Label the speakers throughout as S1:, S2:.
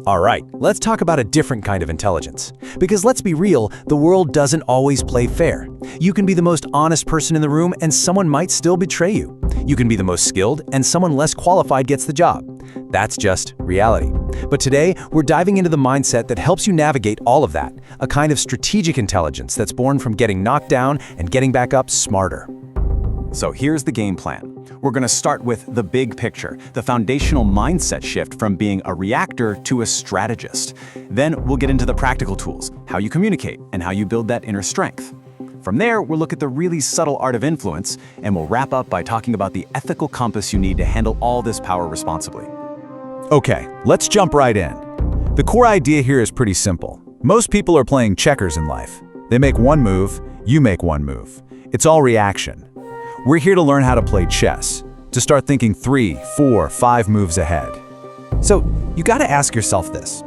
S1: All right, let's talk about a different kind of intelligence. Because let's be real, the world doesn't always play fair. You can be the most honest person in the room and someone might still betray you. You can be the most skilled and someone less qualified gets the job. That's just reality. But today, we're diving into the mindset that helps you navigate all of that, a kind of strategic intelligence that's born from getting knocked down and getting back up smarter.
S2: So here's the game plan. We're going to start with the big picture, the foundational mindset shift from being a reactor to a strategist. Then we'll get into the practical tools, how you communicate, and how you build that inner strength. From there, we'll look at the really subtle art of influence, and we'll wrap up by talking about the ethical compass you need to handle all this power responsibly.
S3: Okay, let's jump right in. The core idea here is pretty simple. Most people are playing checkers in life. They make one move, you make one move. It's all reaction. We're here to learn how to play chess, to start thinking 3, 4, 5 moves ahead.
S1: So, you gotta ask yourself this.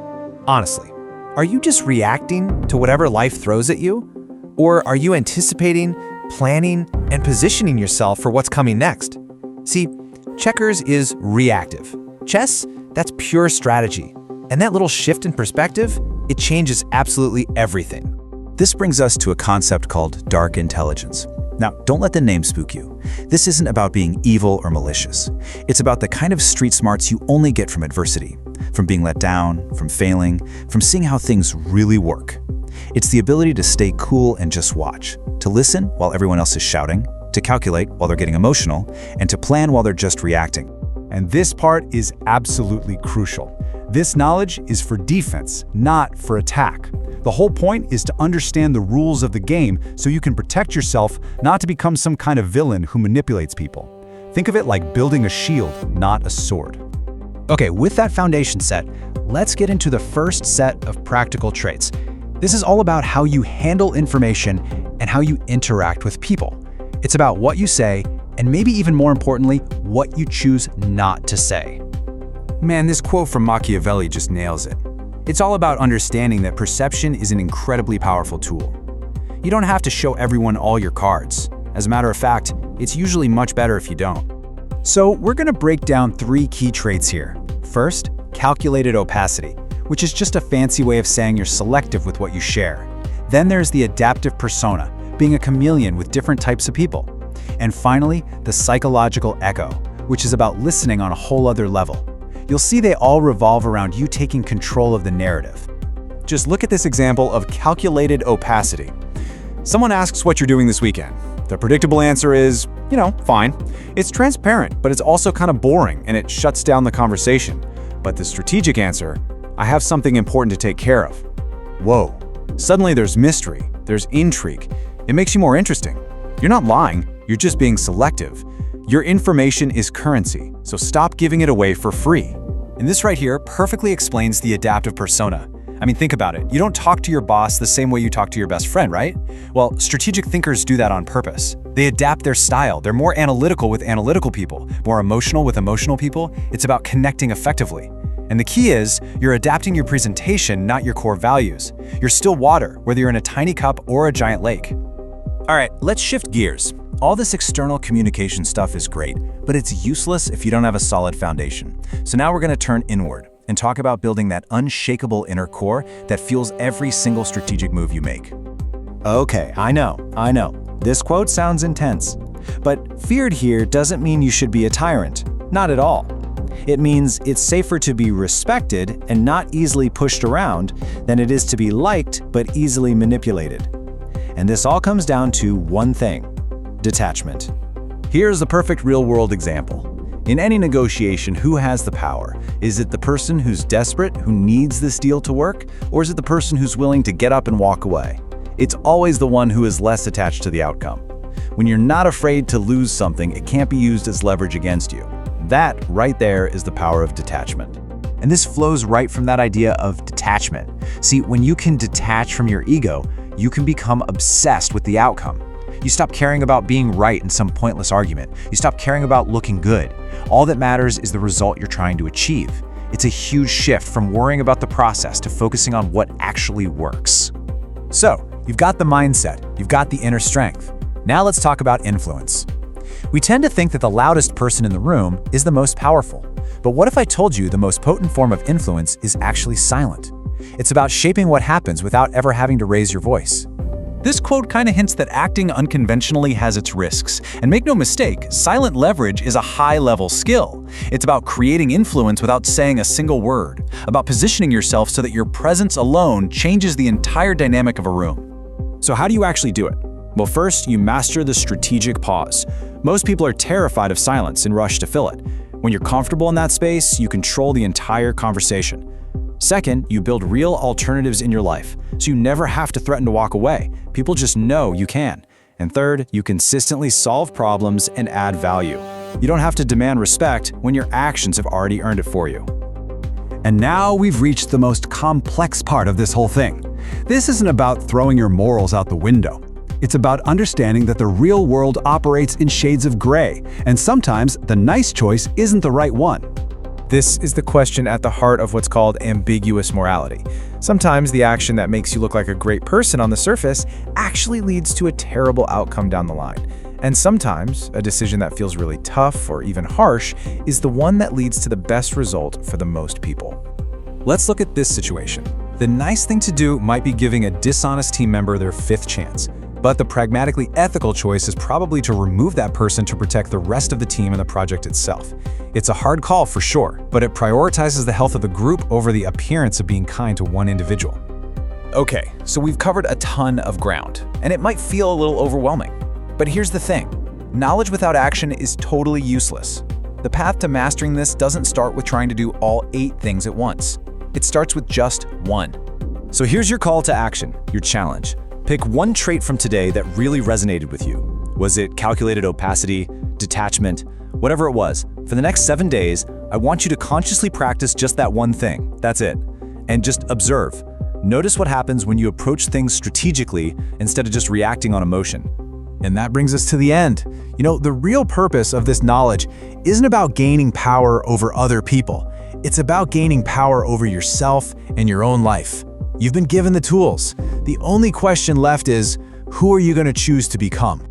S1: Honestly, are you just reacting to whatever life throws at you? Or are you anticipating, planning, and positioning yourself for what's coming next? See, checkers is reactive. Chess, that's pure strategy. And that little shift in perspective, it changes absolutely everything.
S3: This brings us to a concept called dark intelligence. Now, don't let the name spook you. This isn't about being evil or malicious. It's about the kind of street smarts you only get from adversity, from being let down, from failing, from seeing how things really work. It's the ability to stay cool and just watch, to listen while everyone else is shouting, to calculate while they're getting emotional, and to plan while they're just reacting.
S4: And this part is absolutely crucial. This knowledge is for defense, not for attack. The whole point is to understand the rules of the game so you can protect yourself, not to become some kind of villain who manipulates people. Think of it like building a shield, not a sword.
S1: Okay, with that foundation set, let's get into the first set of practical traits. This is all about how you handle information and how you interact with people. It's about what you say, and maybe even more importantly, what you choose not to say.
S5: Man, this quote from Machiavelli just nails it. It's all about understanding that perception is an incredibly powerful tool. You don't have to show everyone all your cards. As a matter of fact, it's usually much better if you don't.
S1: So we're going to break down 3 key traits here. First, calculated opacity, which is just a fancy way of saying you're selective with what you share. Then there's the adaptive persona, being a chameleon with different types of people. And finally, the psychological echo, which is about listening on a whole other level. You'll see they all revolve around you taking control of the narrative.
S5: Just look at this example of calculated opacity. Someone asks what you're doing this weekend. The predictable answer is, fine. It's transparent, but it's also kind of boring, and it shuts down the conversation. But the strategic answer, I have something important to take care of. Whoa. Suddenly there's mystery, there's intrigue. It makes you more interesting. You're not lying, you're just being selective. Your information is currency, so stop giving it away for free. And this right here perfectly explains the adaptive persona. I mean, think about it. You don't talk to your boss the same way you talk to your best friend, right? Well, strategic thinkers do that on purpose. They adapt their style. They're more analytical with analytical people, more emotional with emotional people. It's about connecting effectively. And the key is, you're adapting your presentation, not your core values. You're still water, whether you're in a tiny cup or a giant lake.
S3: All right, let's shift gears. All this external communication stuff is great, but it's useless if you don't have a solid foundation. So now we're going to turn inward and talk about building that unshakable inner core that fuels every single strategic move you make.
S1: Okay, I know. This quote sounds intense. But feared here doesn't mean you should be a tyrant. Not at all. It means it's safer to be respected and not easily pushed around than it is to be liked but easily manipulated. And this all comes down to one thing: detachment.
S3: Here's the perfect real-world example. In any negotiation, who has the power? Is it the person who's desperate, who needs this deal to work? Or is it the person who's willing to get up and walk away? It's always the one who is less attached to the outcome. When you're not afraid to lose something, it can't be used as leverage against you. That, right there, is the power of detachment.
S1: And this flows right from that idea of detachment. See, when you can detach from your ego, you can become obsessed with the outcome. You stop caring about being right in some pointless argument. You stop caring about looking good. All that matters is the result you're trying to achieve. It's a huge shift from worrying about the process to focusing on what actually works. So, you've got the mindset, you've got the inner strength. Now let's talk about influence.
S3: We tend to think that the loudest person in the room is the most powerful. But what if I told you the most potent form of influence is actually silent? It's about shaping what happens without ever having to raise your voice.
S5: This quote kind of hints that acting unconventionally has its risks. And make no mistake, silent leverage is a high-level skill. It's about creating influence without saying a single word, about positioning yourself so that your presence alone changes the entire dynamic of a room.
S2: So how do you actually do it? Well, first, you master the strategic pause. Most people are terrified of silence and rush to fill it. When you're comfortable in that space, you control the entire conversation. Second, you build real alternatives in your life, so you never have to threaten to walk away. People just know you can. And third, you consistently solve problems and add value. You don't have to demand respect when your actions have already earned it for you.
S4: And now we've reached the most complex part of this whole thing. This isn't about throwing your morals out the window. It's about understanding that the real world operates in shades of gray, and sometimes the nice choice isn't the right one.
S1: This is the question at the heart of what's called ambiguous morality. Sometimes the action that makes you look like a great person on the surface actually leads to a terrible outcome down the line. And sometimes a decision that feels really tough or even harsh is the one that leads to the best result for the most people.
S3: Let's look at this situation. The nice thing to do might be giving a dishonest team member their fifth chance. But the pragmatically ethical choice is probably to remove that person to protect the rest of the team and the project itself. It's a hard call for sure, but it prioritizes the health of the group over the appearance of being kind to one individual.
S5: Okay, so we've covered a ton of ground, and it might feel a little overwhelming. But here's the thing, knowledge without action is totally useless. The path to mastering this doesn't start with trying to do all 8 things at once. It starts with just one.
S2: So here's your call to action, your challenge. Pick one trait from today that really resonated with you. Was it calculated opacity, detachment, whatever it was? For the next 7 days, I want you to consciously practice just that one thing. That's it. And just observe. Notice what happens when you approach things strategically instead of just reacting on emotion.
S4: And that brings us to the end. The real purpose of this knowledge isn't about gaining power over other people. It's about gaining power over yourself and your own life. You've been given the tools. The only question left is, who are you going to choose to become?